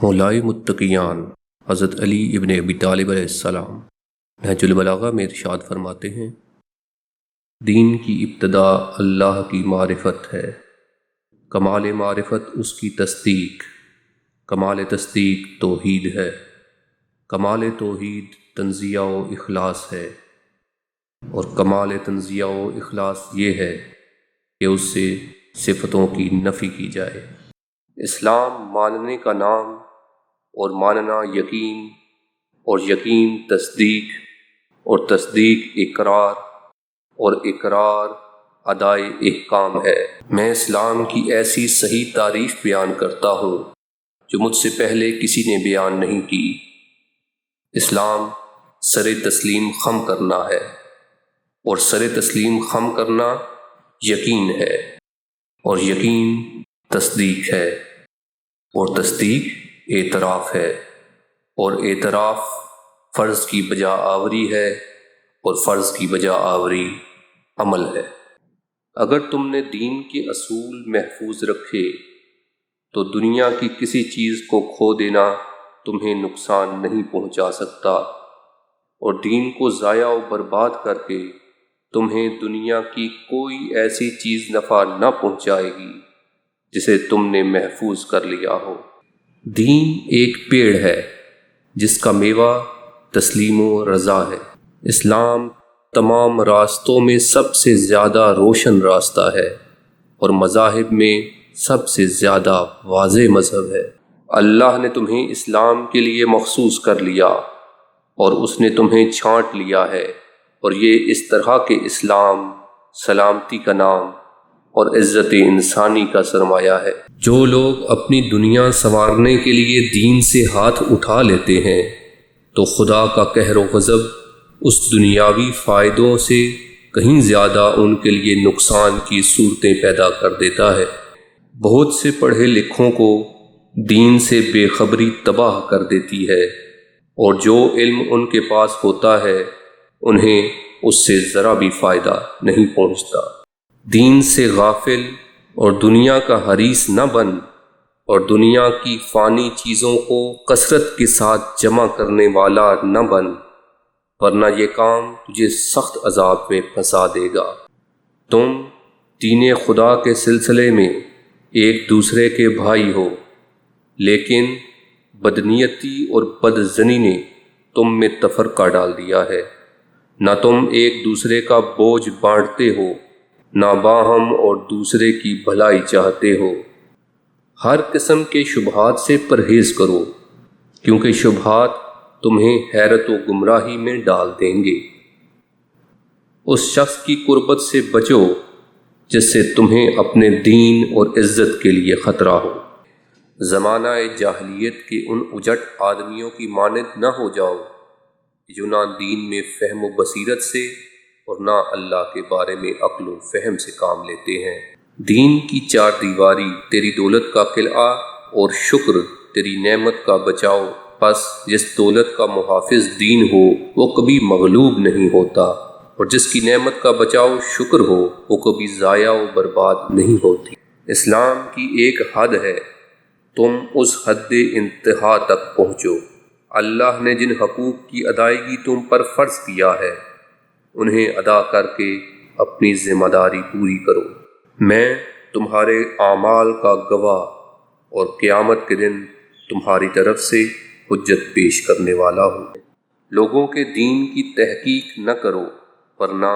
مولائے متقیان حضرت علی ابن ابی طالب علیہ السلام نہج البلاغہ میں ارشاد فرماتے ہیں، دین کی ابتدا اللہ کی معرفت ہے، کمال معرفت اس کی تصدیق، کمال تصدیق توحید ہے، کمال توحید تنزیہ و اخلاص ہے، اور کمال تنزیہ و اخلاص یہ ہے کہ اس سے صفتوں کی نفی کی جائے۔ اسلام ماننے کا نام، اور ماننا یقین، اور یقین تصدیق، اور تصدیق اقرار، اور اقرار ادائے احکام ہے۔ میں اسلام کی ایسی صحیح تعریف بیان کرتا ہوں جو مجھ سے پہلے کسی نے بیان نہیں کی۔ اسلام سر تسلیم خم کرنا ہے، اور سر تسلیم خم کرنا یقین ہے، اور یقین تصدیق ہے، اور تصدیق اعتراف ہے، اور اعتراف فرض کی بجا آوری ہے، اور فرض کی بجا آوری عمل ہے۔ اگر تم نے دین کے اصول محفوظ رکھے تو دنیا کی کسی چیز کو کھو دینا تمہیں نقصان نہیں پہنچا سکتا، اور دین کو ضائع و برباد کر کے تمہیں دنیا کی کوئی ایسی چیز نفع نہ پہنچائے گی جسے تم نے محفوظ کر لیا ہو۔ دین ایک پیڑ ہے جس کا میوہ تسلیم و رضا ہے۔ اسلام تمام راستوں میں سب سے زیادہ روشن راستہ ہے، اور مذاہب میں سب سے زیادہ واضح مذہب ہے۔ اللہ نے تمہیں اسلام کے لیے مخصوص کر لیا، اور اس نے تمہیں چھانٹ لیا ہے، اور یہ اس طرح کہ اسلام سلامتی کا نام اور عزت انسانی کا سرمایہ ہے۔ جو لوگ اپنی دنیا سنوارنے کے لیے دین سے ہاتھ اٹھا لیتے ہیں تو خدا کا قہر و غضب اس دنیاوی فائدوں سے کہیں زیادہ ان کے لیے نقصان کی صورتیں پیدا کر دیتا ہے۔ بہت سے پڑھے لکھوں کو دین سے بے خبری تباہ کر دیتی ہے، اور جو علم ان کے پاس ہوتا ہے انہیں اس سے ذرا بھی فائدہ نہیں پہنچتا۔ دین سے غافل اور دنیا کا حریص نہ بن، اور دنیا کی فانی چیزوں کو کثرت کے ساتھ جمع کرنے والا نہ بن، ورنہ یہ کام تجھے سخت عذاب میں پھنسا دے گا۔ تم دین خدا کے سلسلے میں ایک دوسرے کے بھائی ہو، لیکن بدنیتی اور بدظنی نے تم میں تفرقہ ڈال دیا ہے۔ نہ تم ایک دوسرے کا بوجھ بانٹتے ہو، نہ باہم اور دوسرے کی بھلائی چاہتے ہو۔ ہر قسم کے شبہات سے پرہیز کرو، کیونکہ شبہات تمہیں حیرت و گمراہی میں ڈال دیں گے۔ اس شخص کی قربت سے بچو جس سے تمہیں اپنے دین اور عزت کے لیے خطرہ ہو۔ زمانہ جاہلیت کے ان اجٹ آدمیوں کی مانند نہ ہو جاؤ جو نہ دین میں فہم و بصیرت سے اور نہ اللہ کے بارے میں عقل و فہم سے کام لیتے ہیں۔ دین کی چار دیواری تیری دولت کا قلعہ، اور شکر تیری نعمت کا بچاؤ۔ پس جس دولت کا محافظ دین ہو وہ کبھی مغلوب نہیں ہوتا، اور جس کی نعمت کا بچاؤ شکر ہو وہ کبھی ضائع و برباد نہیں ہوتی۔ اسلام کی ایک حد ہے، تم اس حد انتہا تک پہنچو۔ اللہ نے جن حقوق کی ادائیگی تم پر فرض کیا ہے انہیں ادا کر کے اپنی ذمہ داری پوری کرو۔ میں تمہارے اعمال کا گواہ، اور قیامت کے دن تمہاری طرف سے حجت پیش کرنے والا ہوں۔ لوگوں کے دین کی تحقیق نہ کرو، ورنہ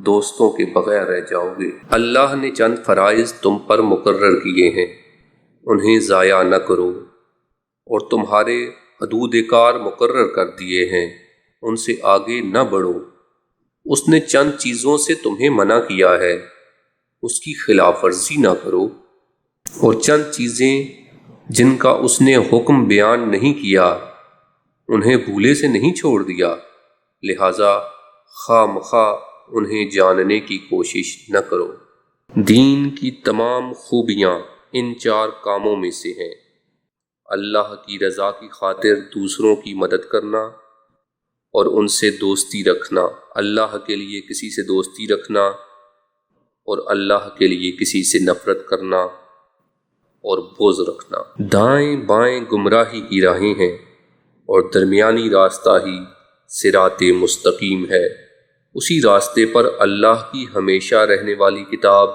دوستوں کے بغیر رہ جاؤ گے۔ اللہ نے چند فرائض تم پر مقرر کیے ہیں، انہیں ضائع نہ کرو، اور تمہارے حدود کار مقرر کر دیے ہیں، ان سے آگے نہ بڑھو۔ اس نے چند چیزوں سے تمہیں منع کیا ہے، اس کی خلاف ورزی نہ کرو، اور چند چیزیں جن کا اس نے حکم بیان نہیں کیا انہیں بھولے سے نہیں چھوڑ دیا، لہذا خواہ مخواہ انہیں جاننے کی کوشش نہ کرو۔ دین کی تمام خوبیاں ان چار کاموں میں سے ہیں: اللہ کی رضا کی خاطر دوسروں کی مدد کرنا، اور ان سے دوستی رکھنا، اللہ کے لیے کسی سے دوستی رکھنا اور اللہ کے لیے کسی سے نفرت کرنا، اور بغض رکھنا۔ دائیں بائیں گمراہی کی راہیں ہیں اور درمیانی راستہ ہی صراط مستقیم ہے۔ اسی راستے پر اللہ کی ہمیشہ رہنے والی کتاب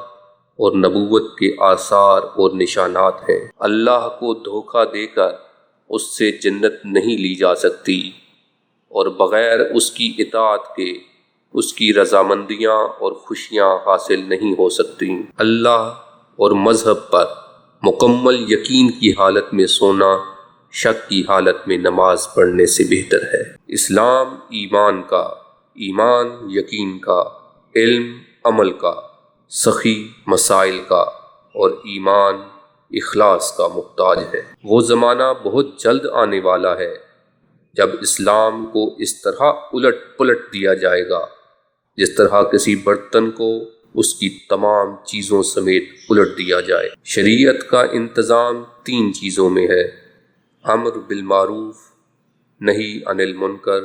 اور نبوت کے آثار اور نشانات ہیں۔ اللہ کو دھوکہ دے کر اس سے جنت نہیں لی جا سکتی، اور بغیر اس کی اطاعت کے اس کی رضامندیاں اور خوشیاں حاصل نہیں ہو سکتی۔ اللہ اور مذہب پر مکمل یقین کی حالت میں سونا شک کی حالت میں نماز پڑھنے سے بہتر ہے۔ اسلام ایمان کا، ایمان یقین کا، علم عمل کا، سخی مسائل کا، اور ایمان اخلاص کا محتاج ہے۔ وہ زمانہ بہت جلد آنے والا ہے جب اسلام کو اس طرح الٹ پلٹ دیا جائے گا جس طرح کسی برتن کو اس کی تمام چیزوں سمیت الٹ دیا جائے۔ شریعت کا انتظام 3 چیزوں میں ہے: امر بالمعروف، نہی عن المنکر،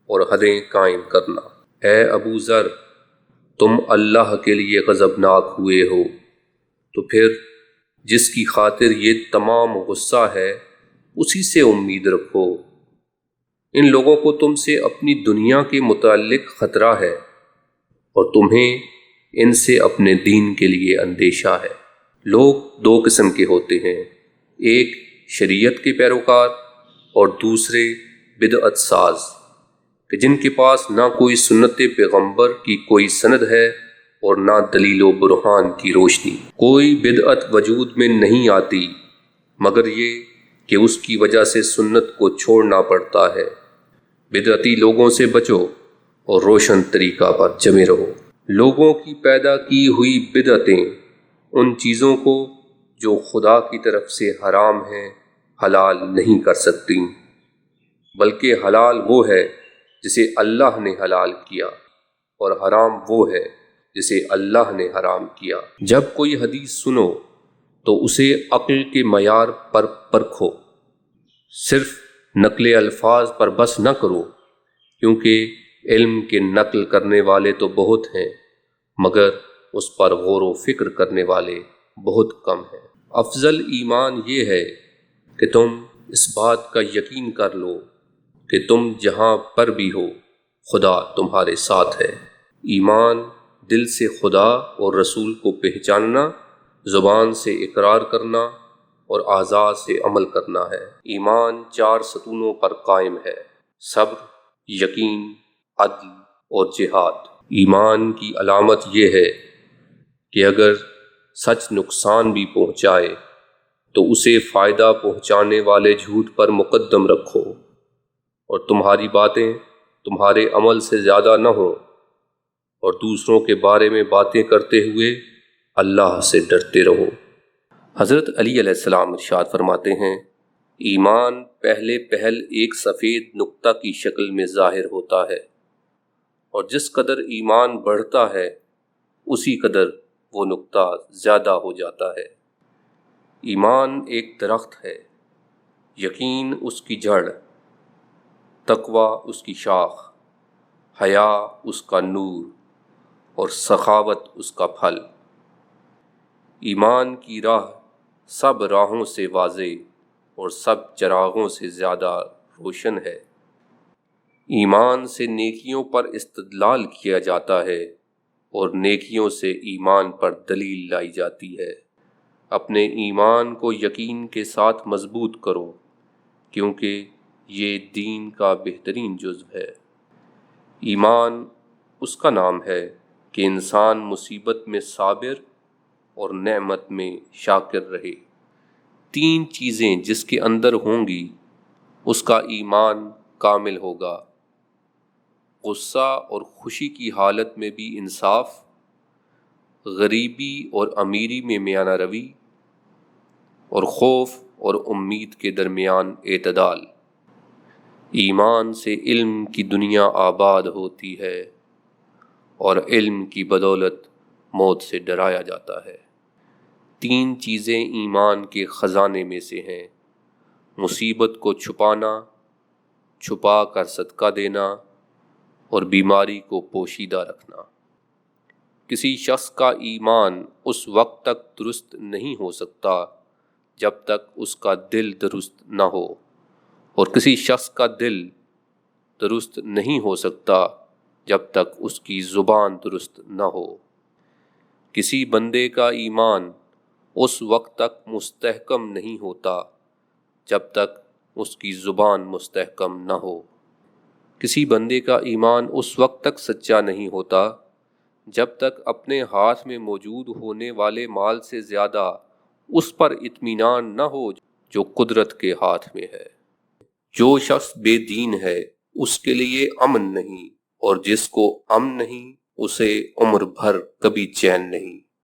اور حدیں قائم کرنا۔ اے ابو ذر، تم اللہ کے لیے غضبناک ہوئے ہو، تو پھر جس کی خاطر یہ تمام غصہ ہے اسی سے امید رکھو۔ ان لوگوں کو تم سے اپنی دنیا کے متعلق خطرہ ہے اور تمہیں ان سے اپنے دین کے لیے اندیشہ ہے۔ لوگ 2 قسم کے ہوتے ہیں، ایک شریعت کے پیروکار اور دوسرے بدعت ساز، کہ جن کے پاس نہ کوئی سنت پیغمبر کی کوئی سند ہے اور نہ دلیل و برہان کی روشنی۔ کوئی بدعت وجود میں نہیں آتی مگر یہ کہ اس کی وجہ سے سنت کو چھوڑنا پڑتا ہے۔ بدعتی لوگوں سے بچو اور روشن طریقہ پر جمے رہو۔ لوگوں کی پیدا کی ہوئی بدعتیں ان چیزوں کو جو خدا کی طرف سے حرام ہیں حلال نہیں کر سکتی، بلکہ حلال وہ ہے جسے اللہ نے حلال کیا، اور حرام وہ ہے جسے اللہ نے حرام کیا۔ جب کوئی حدیث سنو تو اسے عقل کے معیار پر پرکھو، صرف نقل الفاظ پر بس نہ کرو، کیونکہ علم کے نقل کرنے والے تو بہت ہیں مگر اس پر غور و فکر کرنے والے بہت کم ہیں۔ افضل ایمان یہ ہے کہ تم اس بات کا یقین کر لو کہ تم جہاں پر بھی ہو خدا تمہارے ساتھ ہے۔ ایمان دل سے خدا اور رسول کو پہچاننا، زبان سے اقرار کرنا اور اعضاء سے عمل کرنا ہے۔ ایمان 4 ستونوں پر قائم ہے: صبر، یقین، عدل اور جہاد۔ ایمان کی علامت یہ ہے کہ اگر سچ نقصان بھی پہنچائے تو اسے فائدہ پہنچانے والے جھوٹ پر مقدم رکھو، اور تمہاری باتیں تمہارے عمل سے زیادہ نہ ہوں، اور دوسروں کے بارے میں باتیں کرتے ہوئے اللہ سے ڈرتے رہو۔ حضرت علی علیہ السلام ارشاد فرماتے ہیں، ایمان پہلے پہل ایک سفید نقطہ کی شکل میں ظاہر ہوتا ہے، اور جس قدر ایمان بڑھتا ہے اسی قدر وہ نقطہ زیادہ ہو جاتا ہے۔ ایمان ایک درخت ہے، یقین اس کی جڑ، تقوی اس کی شاخ، حیا اس کا نور، اور سخاوت اس کا پھل۔ ایمان کی راہ سب راہوں سے واضح اور سب چراغوں سے زیادہ روشن ہے۔ ایمان سے نیکیوں پر استدلال کیا جاتا ہے اور نیکیوں سے ایمان پر دلیل لائی جاتی ہے۔ اپنے ایمان کو یقین کے ساتھ مضبوط کرو، کیونکہ یہ دین کا بہترین جزو ہے۔ ایمان اس کا نام ہے کہ انسان مصیبت میں صابر اور نعمت میں شاکر رہے۔ 3 چیزیں جس کے اندر ہوں گی اس کا ایمان کامل ہوگا: غصہ اور خوشی کی حالت میں بھی انصاف، غریبی اور امیری میں میانہ روی، اور خوف اور امید کے درمیان اعتدال۔ ایمان سے علم کی دنیا آباد ہوتی ہے اور علم کی بدولت موت سے ڈرایا جاتا ہے۔ 3 چیزیں ایمان کے خزانے میں سے ہیں: مصیبت کو چھپانا، چھپا کر صدقہ دینا، اور بیماری کو پوشیدہ رکھنا۔ کسی شخص کا ایمان اس وقت تک درست نہیں ہو سکتا جب تک اس کا دل درست نہ ہو، اور کسی شخص کا دل درست نہیں ہو سکتا جب تک اس کی زبان درست نہ ہو۔ کسی بندے کا ایمان اس وقت تک مستحکم نہیں ہوتا جب تک اس کی زبان مستحکم نہ ہو۔ کسی بندے کا ایمان اس وقت تک سچا نہیں ہوتا جب تک اپنے ہاتھ میں موجود ہونے والے مال سے زیادہ اس پر اطمینان نہ ہو جو قدرت کے ہاتھ میں ہے۔ جو شخص بے دین ہے اس کے لیے امن نہیں، اور جس کو امن نہیں اسے عمر بھر کبھی چین نہیں۔